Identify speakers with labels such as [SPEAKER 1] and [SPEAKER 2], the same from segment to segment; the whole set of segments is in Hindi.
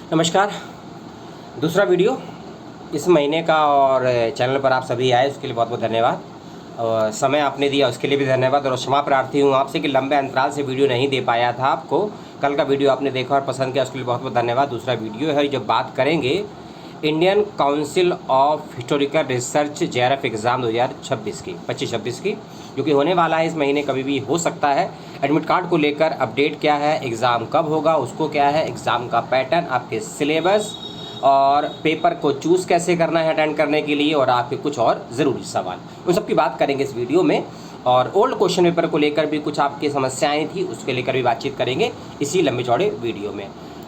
[SPEAKER 1] नमस्कार। दूसरा वीडियो इस महीने का और चैनल पर आप सभी आए उसके लिए बहुत बहुत धन्यवाद और समय आपने दिया उसके लिए भी धन्यवाद। और क्षमा प्रार्थी हूँ आपसे कि लंबे अंतराल से वीडियो नहीं दे पाया था आपको। कल का वीडियो आपने देखा और पसंद किया उसके लिए बहुत बहुत धन्यवाद। दूसरा वीडियो है जब बात करेंगे Indian council of historical research JRF exam 2026 की 25-26 की, जो कि होने वाला है इस महीने, कभी भी हो सकता है। एडमिट कार्ड को लेकर अपडेट क्या है, एग्ज़ाम कब होगा उसको क्या है, एग्ज़ाम का पैटर्न, आपके सिलेबस और पेपर को चूज़ कैसे करना है अटेंड करने के लिए, और आपके कुछ और ज़रूरी सवाल, उन सब की बात करेंगे इस वीडियो में। और ओल्ड क्वेश्चन पेपर को लेकर भी कुछ आपकी समस्याएं थी उसके लेकर भी बातचीत करेंगे इसी लंबे चौड़े वीडियो में।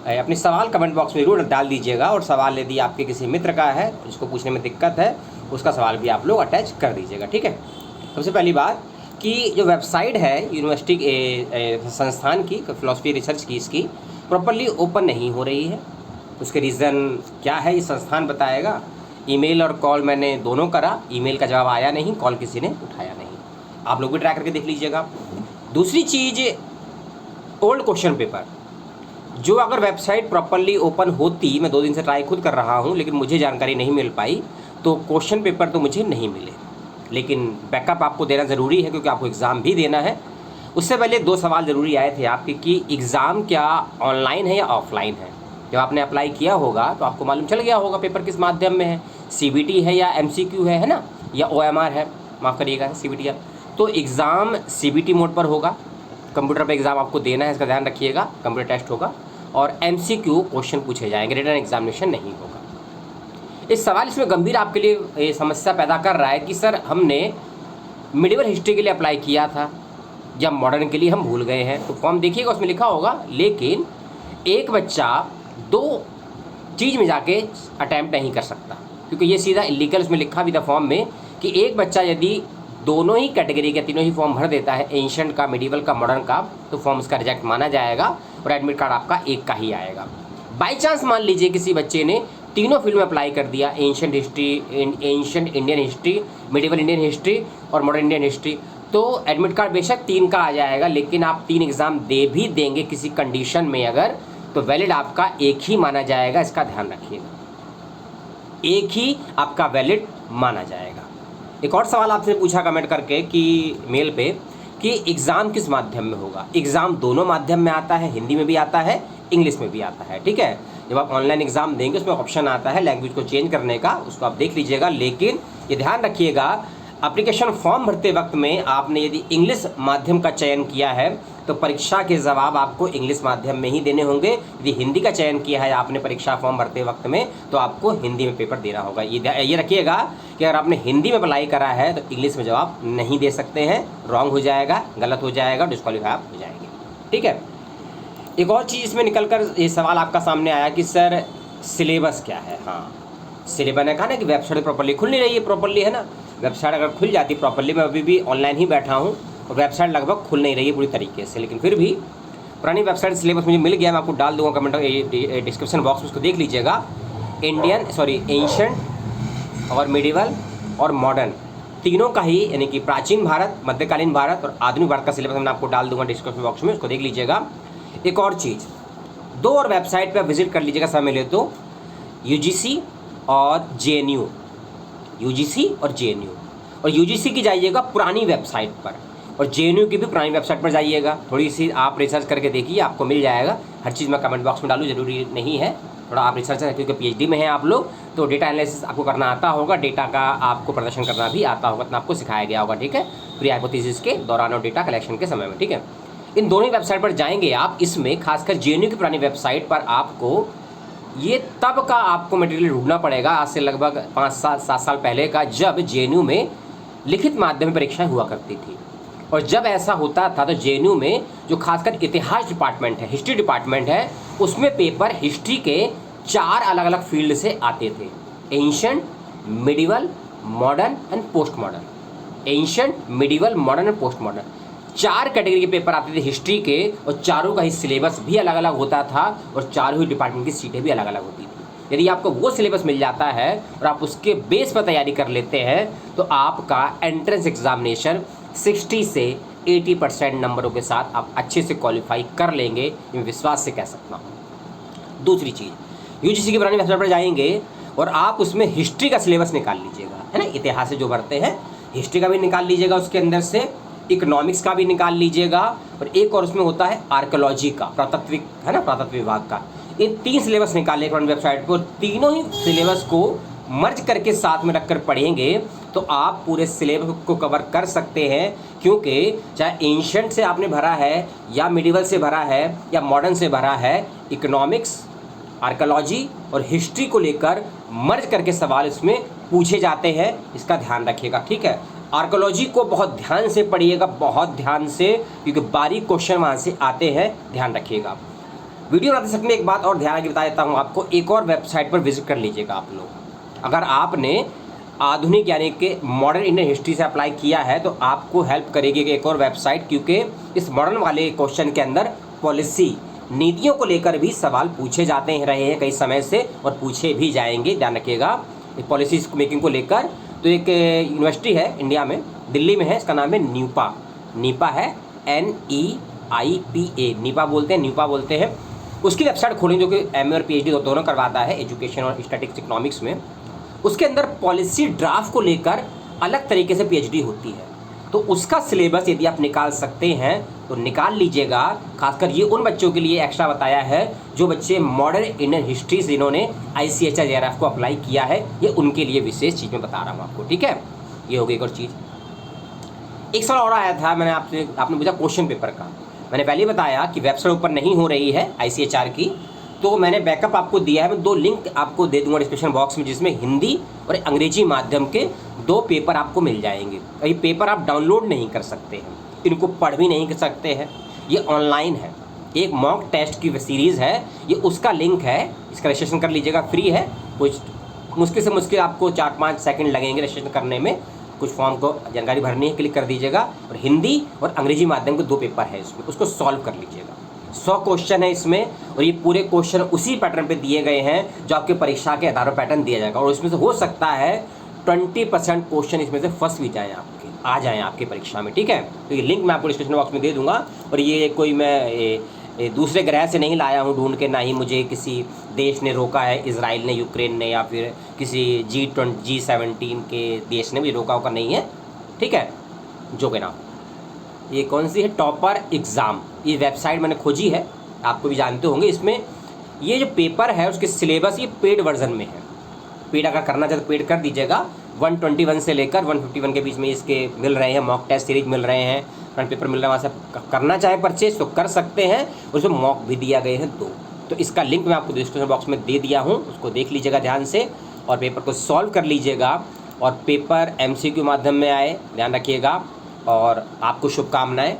[SPEAKER 1] अपने सवाल कमेंट बॉक्स में जरूर डाल दीजिएगा, और सवाल यदि आपके किसी मित्र का है जिसको पूछने में दिक्कत है उसका सवाल भी आप लोग अटैच कर दीजिएगा, ठीक है। सबसे पहली बात कि जो वेबसाइट है यूनिवर्सिटी संस्थान की फिलॉसफी रिसर्च की, इसकी प्रॉपरली ओपन नहीं हो रही है। उसके रीज़न क्या है ये संस्थान बताएगा। ईमेल और कॉल मैंने दोनों करा, ईमेल का जवाब आया नहीं, कॉल किसी ने उठाया नहीं। आप लोग भी ट्राई करके देख लीजिएगा। दूसरी चीज़, ओल्ड क्वेश्चन पेपर जो अगर वेबसाइट प्रॉपरली ओपन होती, मैं 2 दिन से ट्राई खुद कर रहा हूँ लेकिन मुझे जानकारी नहीं मिल पाई, तो क्वेश्चन पेपर तो मुझे नहीं मिले, लेकिन बैकअप आपको देना ज़रूरी है क्योंकि आपको एग्ज़ाम भी देना है। उससे पहले 2 सवाल ज़रूरी आए थे आपके कि एग्ज़ाम क्या ऑनलाइन है या ऑफलाइन है। जब आपने अप्लाई किया होगा तो आपको मालूम चल गया होगा पेपर किस माध्यम में है, CBT है या MCQ है ना, या OMR है, माफ़ करिएगा CBT है। तो एग्ज़ाम CBT मोड पर होगा, कंप्यूटर पर एग्ज़ाम आपको देना है, इसका ध्यान रखिएगा। कंप्यूटर टेस्ट होगा और MCQ क्वेश्चन पूछे जाएंगे, रिटन एग्जामिनेशन नहीं होगा। इस सवाल इसमें गंभीर आपके लिए ये समस्या पैदा कर रहा है कि सर हमने मिडिवल हिस्ट्री के लिए अप्लाई किया था या मॉडर्न के लिए हम भूल गए हैं। तो फॉर्म देखिएगा उसमें लिखा होगा, लेकिन एक बच्चा 2 चीज़ में जाके अटैम्प्ट नहीं कर सकता, क्योंकि ये सीधा इलीगल उसमें लिखा भी था फॉर्म में कि एक बच्चा यदि दोनों ही कैटेगरी के तीनों ही फॉर्म भर देता है, एंशिएंट का, मिडिवल का, मॉडर्न का, तो फॉर्म उसका रिजेक्ट माना जाएगा और एडमिट कार्ड आपका एक का ही आएगा। बाई चांस मान लीजिए किसी बच्चे ने तीनों फील्ड में अप्लाई कर दिया, ancient history, ancient Indian history, medieval Indian history और मॉडर्न इंडियन हिस्ट्री, तो एडमिट कार्ड बेशक 3 का आ जाएगा, लेकिन आप 3 एग्ज़ाम दे भी देंगे किसी कंडीशन में अगर, तो वैलिड आपका एक ही माना जाएगा। इसका ध्यान रखिएगा, एक ही आपका वैलिड माना जाएगा। एक और सवाल आपसे पूछा कमेंट करके कि मेल पे कि एग्ज़ाम किस माध्यम में होगा। एग्ज़ाम दोनों माध्यम में आता है, हिंदी में भी आता है, इंग्लिश में भी आता है, ठीक है। जब आप ऑनलाइन एग्ज़ाम देंगे उसमें ऑप्शन आता है लैंग्वेज को चेंज करने का, उसको आप देख लीजिएगा। लेकिन ये ध्यान रखिएगा, एप्लीकेशन फॉर्म भरते वक्त में आपने यदि इंग्लिश माध्यम का चयन किया है तो परीक्षा के जवाब आपको इंग्लिश माध्यम में ही देने होंगे। यदि हिंदी का चयन किया है आपने परीक्षा फॉर्म भरते वक्त में तो आपको हिंदी में पेपर देना होगा। ये रखिएगा कि अगर आपने हिंदी में अप्लाई करा है तो इंग्लिश में जवाब नहीं दे सकते हैं, रॉन्ग हो जाएगा, गलत हो जाएगा, डिस्क्वालीफाई आप हो जाएंगे, ठीक है। एक और चीज़ इसमें निकल कर ये सवाल आपका सामने आया कि सर सिलेबस क्या है। हाँ, सिलेबस ने कहा ना कि वेबसाइट प्रॉपरली खुल नहीं रही है, प्रॉपरली है ना। वेबसाइट अगर खुल जाती प्रॉपरली, मैं अभी भी ऑनलाइन ही बैठा हूँ और वेबसाइट लगभग खुल नहीं रही है पूरी तरीके से, लेकिन फिर भी पुरानी वेबसाइट सिलेबस मुझे मिल गया, मैं आपको डाल दूंगा कमेंट डिस्क्रिप्शन बॉक्स में, उसको देख लीजिएगा। एंशिएंट और मिडिवल और मॉडर्न तीनों का ही, यानी कि प्राचीन भारत, मध्यकालीन भारत और आधुनिक भारत का सिलेबस मैं आपको डाल दूंगा डिस्क्रिप्शन बॉक्स में, उसको देख लीजिएगा। एक और चीज़, 2 और वेबसाइट पर विजिट कर लीजिएगा समय मिले तो, UGC और JNU, UGC और JNU। और UGC की जाइएगा पुरानी वेबसाइट पर और JNU की भी पुरानी वेबसाइट पर जाइएगा। थोड़ी सी आप रिसर्च करके देखिए, आपको मिल जाएगा। हर चीज़ मैं कमेंट बॉक्स में डालूँ जरूरी नहीं है, थोड़ा आप रिसर्च करें, क्योंकि PhD में है आप लोग तो डेटा एनालिसिस आपको करना आता होगा, डेटा का आपको प्रदर्शन करना भी आता होगा, इतना आपको सिखाया गया होगा, ठीक है, प्री हाइपोथेसिस के दौरान और डेटा कलेक्शन के समय में, ठीक है। इन दोनों वेबसाइट पर जाएंगे आप। इसमें खासकर JNU की पुरानी वेबसाइट पर आपको ये तब का आपको मटेरियल ढूंढना पड़ेगा, आज से लगभग 5-7 साल पहले का, जब JNU में लिखित माध्यम परीक्षाएं हुआ करती थी। और जब ऐसा होता था तो JNU में जो खासकर इतिहास डिपार्टमेंट है, हिस्ट्री डिपार्टमेंट है, उसमें पेपर हिस्ट्री के 4 अलग अलग फील्ड से आते थे, ancient, medieval, modern and post modern. Ancient, medieval, modern and post modern 4 category के पेपर आते थे हिस्ट्री के, और चारों का ही सिलेबस भी अलग अलग होता था और चारों ही डिपार्टमेंट की सीटें भी अलग अलग होती थी। यदि आपको वो सिलेबस मिल जाता है और आप उसके बेस पर तैयारी कर लेते हैं तो आपका एंट्रेंस एग्जामिनेशन 60 से 80% नंबरों के साथ आप अच्छे से क्वालिफाई कर लेंगे, मैं विश्वास से कह सकता हूँ। दूसरी चीज़, यूजीसी की पुरानी वेबसाइट पर जाएंगे और आप उसमें हिस्ट्री का सिलेबस निकाल लीजिएगा, है ना, इतिहास से जो भरते हैं हिस्ट्री का भी निकाल लीजिएगा, उसके अंदर से इकोनॉमिक्स का भी निकाल लीजिएगा, और एक और उसमें होता है आर्कोलॉजी का, पुरातत्विक, है ना, पुरातत्व विभाग का। इन 3 सिलेबस निकालने के वेबसाइट पर, तीनों ही सिलेबस को मर्ज करके साथ में रखकर पढ़ेंगे तो आप पूरे सिलेबस को कवर कर सकते हैं। क्योंकि चाहे एंशिएंट से आपने भरा है या मिडिवल से भरा है या मॉडर्न से भरा है, इकोनॉमिक्स, आर्कोलॉजी और हिस्ट्री को लेकर मर्ज करके सवाल इसमें पूछे जाते हैं, इसका ध्यान रखिएगा, ठीक है। आर्कोलॉजी को बहुत ध्यान से पढ़िएगा, बहुत ध्यान से, क्योंकि बारीक क्वेश्चन वहाँ से आते हैं, ध्यान रखिएगा। वीडियो बनाते समय एक बात और ध्यान रखिए, बता देता हूँ आपको, एक और वेबसाइट पर विजिट कर लीजिएगा आप लोग। अगर आपने आधुनिक यानी कि मॉडर्न इंडियन हिस्ट्री से अप्लाई किया है तो आपको हेल्प करेगी एक और वेबसाइट, क्योंकि इस मॉडर्न वाले क्वेश्चन के अंदर पॉलिसी, नीतियों को लेकर भी सवाल पूछे जाते रहे हैं कई समय से और पूछे भी जाएंगे, ध्यान रखिएगा। पॉलिसी मेकिंग को लेकर तो एक यूनिवर्सिटी है इंडिया में, दिल्ली में है, इसका नाम है न्यूपा। नीपा है NEIPA, नीपा बोलते हैं, न्यूपा बोलते हैं। उसकी वेबसाइट खोलें जो कि MA और PhD दोनों करवाता है, एजुकेशन और स्टैटिस्टिक्स इकोनॉमिक्स में। उसके अंदर पॉलिसी ड्राफ्ट को लेकर अलग तरीके से PhD होती है, तो उसका सिलेबस यदि आप निकाल सकते हैं तो निकाल लीजिएगा। खासकर ये उन बच्चों के लिए एक्स्ट्रा बताया है जो बच्चे मॉडर्न इंडियन हिस्ट्री से जिन्होंने ICHR JRF को अप्लाई किया है, ये उनके लिए विशेष चीज़ मैं बता रहा हूँ आपको, ठीक है। ये हो गई एक और चीज़। एक सवाल और आया था, आपने पूछा क्वेश्चन पेपर का। मैंने पहले बताया कि वेबसाइट ऊपर नहीं हो रही है ICHR की, तो मैंने बैकअप आपको दिया है। मैं 2 लिंक आपको दे दूंगा डिस्क्रिप्शन बॉक्स में, जिसमें हिंदी और अंग्रेजी माध्यम के 2 पेपर आपको मिल जाएंगे। और ये पेपर आप डाउनलोड नहीं कर सकते हैं, इनको पढ़ भी नहीं कर सकते हैं, ये ऑनलाइन है। एक मॉक टेस्ट की सीरीज़ है, ये उसका लिंक है, इसका रजिस्ट्रेशन कर लीजिएगा, फ्री है। कुछ मुश्किल से मुश्किल आपको 4-5 सेकंड लगेंगे रजिस्ट्रेशन करने में, कुछ फॉर्म को जानकारी भरनी है, क्लिक कर दीजिएगा। और हिंदी और अंग्रेजी माध्यम के 2 पेपर है इसमें, उसको सॉल्व कर लीजिएगा। 100 क्वेश्चन है इसमें, और ये पूरे क्वेश्चन उसी पैटर्न पे दिए गए हैं जो आपके परीक्षा के आधार पर पैटर्न दिया जाएगा। और इसमें से हो सकता है 20% क्वेश्चन इसमें से फंस भी जाएँ, आपके आ जाएँ आपकी परीक्षा में, ठीक है। तो ये लिंक मैं आपको डिस्क्रिप्शन बॉक्स में दे दूंगा। और ये कोई मैं दूसरे ग्रह से नहीं लाया हूँ ढूंढ के, ना ही मुझे किसी देश ने रोका है, इजराइल ने, यूक्रेन ने, या फिर किसी G17 के देश ने मुझे रोका होकर नहीं है, ठीक है। जो के नाम ये कौन सी है, टॉपर एग्ज़ाम, ये वेबसाइट मैंने खोजी है, आपको भी जानते होंगे। इसमें ये जो पेपर है उसके सिलेबस ये पेड वर्जन में है। पेड अगर करना चाहे तो पेड कर दीजिएगा। 121 से लेकर 151 के बीच में इसके मिल रहे हैं, मॉक टेस्ट सीरीज मिल रहे हैं, फ्रंट पेपर मिल रहा है। वहाँ से करना चाहे परचेज तो कर सकते हैं, उसमें मॉक भी दिया गए हैं 2। तो इसका लिंक मैं आपको डिस्क्रिप्शन बॉक्स में दे दिया हूँ, उसको देख लीजिएगा ध्यान से और पेपर को सॉल्व कर लीजिएगा। और पेपर MCQ माध्यम में आए, ध्यान रखिएगा। और आपको शुभकामनाएं।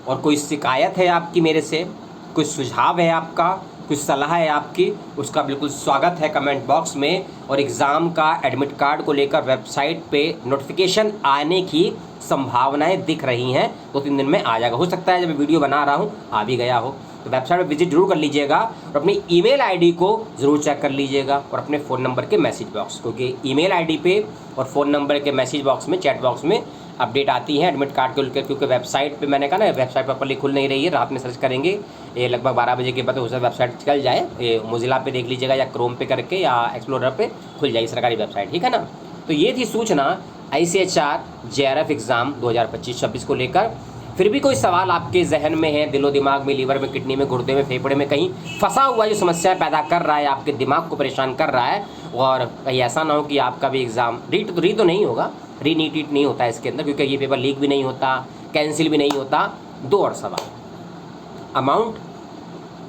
[SPEAKER 1] और कोई शिकायत है आपकी मेरे से, कोई सुझाव है आपका, कुछ सलाह है आपकी, उसका बिल्कुल स्वागत है कमेंट बॉक्स में। और एग्ज़ाम का एडमिट कार्ड को लेकर वेबसाइट पे नोटिफिकेशन आने की संभावनाएं दिख रही हैं, 2-3 दिन में आ जाएगा। हो सकता है जब वीडियो बना रहा हूँ आ भी गया हो। तो वेबसाइट पर विजिट जरूर कर लीजिएगा और अपनी ईमेल आईडी को ज़रूर चेक कर लीजिएगा और अपने फ़ोन नंबर के मैसेज बॉक्स, क्योंकि ईमेल आईडी पे और फ़ोन नंबर के मैसेज बॉक्स में, चैट बॉक्स में अपडेट आती है एडमिट कार्ड को लेकर। क्योंकि वेबसाइट पे मैंने कहा ना, वेबसाइट प्रॉपर्ली खुल नहीं रही है, रात में सर्च करेंगे, ये लगभग 12 बजे के बाद उसे वेबसाइट चल जाए। ये मोजिला पे देख लीजिएगा या क्रोम पे करके या एक्सप्लोरर पे खुल जाएगी सरकारी वेबसाइट, ठीक है ना। तो ये थी सूचना ICHR JRF एग्ज़ाम 2025-26 को लेकर। फिर भी कोई सवाल आपके जहन में है, दिलो दिमाग में, लीवर में, किडनी में, गुर्दे में, फेफड़े में कहीं फंसा हुआ जो समस्याएं पैदा कर रहा है, आपके दिमाग को परेशान कर रहा है, और कहीं ऐसा ना हो कि आपका भी एग्ज़ाम री तो नहीं होगा, रीनीट नहीं होता है इसके अंदर, क्योंकि ये पेपर लीक भी नहीं होता, कैंसिल भी नहीं होता। 2 और सवाल, अमाउंट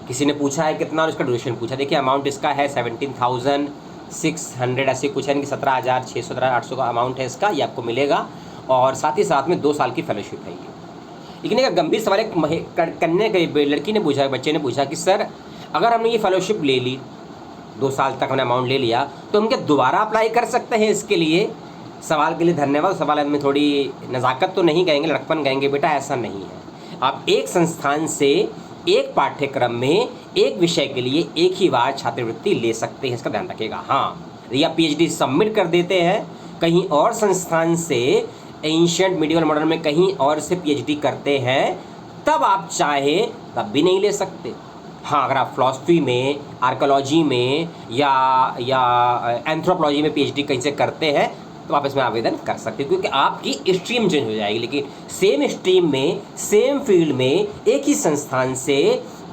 [SPEAKER 1] किसी ने पूछा है कितना और इसका ड्यूरेशन पूछा। देखिए अमाउंट इसका है 17,600 ऐसे कुछ है, यानी कि 17,600 17,800 का अमाउंट है इसका, ये आपको मिलेगा। और साथ ही साथ में 2 साल की फेलोशिप है ये। लेकिन एक गंभीर सवाल एक कन्या के लड़की ने पूछा, बच्चे ने पूछा कि सर अगर हमने ये फेलोशिप ले ली, 2 साल तक हमने अमाउंट ले लिया, तो हम क्या दोबारा अप्लाई कर सकते हैं इसके लिए? सवाल के लिए धन्यवाद। सवाल में थोड़ी नज़ाकत तो नहीं कहेंगे, लड़कपन कहेंगे, बेटा ऐसा नहीं है। आप एक संस्थान से एक पाठ्यक्रम में एक विषय के लिए एक ही बार छात्रवृत्ति ले सकते हैं, इसका ध्यान रखिएगा। हाँ, या PhD सबमिट कर देते हैं कहीं और संस्थान से, एंशिएंट मिडिवल मॉडर्न में कहीं और से PhD करते हैं, तब आप चाहे तब भी नहीं ले सकते। हाँ, अगर आप फिलॉसफी में, आर्कोलॉजी में या एंथ्रोपोलॉजी में पीएचडी कहीं से करते हैं तो आप इसमें आवेदन कर सकते हैं, क्योंकि आपकी स्ट्रीम चेंज हो जाएगी। लेकिन सेम स्ट्रीम में, सेम फील्ड में, एक ही संस्थान से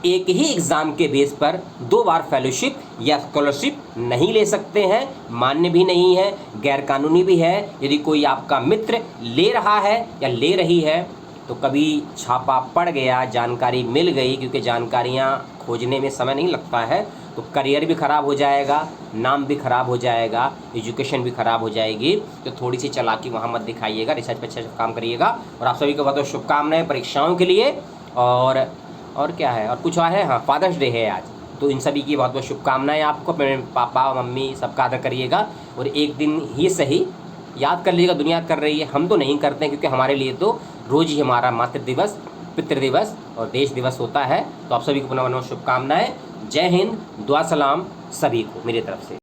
[SPEAKER 1] एक ही एग्ज़ाम के बेस पर 2 बार फेलोशिप या स्कॉलरशिप नहीं ले सकते हैं, मान्य भी नहीं है, गैरकानूनी भी है। यदि कोई आपका मित्र ले रहा है या ले रही है तो कभी छापा पड़ गया, जानकारी मिल गई, क्योंकि जानकारियाँ खोजने में समय नहीं लगता है, तो करियर भी ख़राब हो जाएगा, नाम भी ख़राब हो जाएगा, एजुकेशन भी ख़राब हो जाएगी। तो थोड़ी सी चालाकी वहाँ मत दिखाइएगा, रिसर्च पे अच्छे से काम करिएगा। और आप सभी को बहुत शुभकामनाएं परीक्षाओं के लिए। और क्या है, और कुछ है, हाँ, फादर्स डे है आज, तो इन सभी की बहुत बहुत शुभकामनाएं आपको। अपने पापा मम्मी सबका आदर करिएगा, और एक दिन ही सही याद कर लीजिएगा, दुनिया कर रही है, हम तो नहीं करते हैं, क्योंकि हमारे लिए तो रोज़ ही हमारा मातृ दिवस, पितृ दिवस और देश दिवस होता है। तो आप सभी को पुनः शुभकामनाएं। जय हिंद, दुआ सलाम सभी को मेरी तरफ से।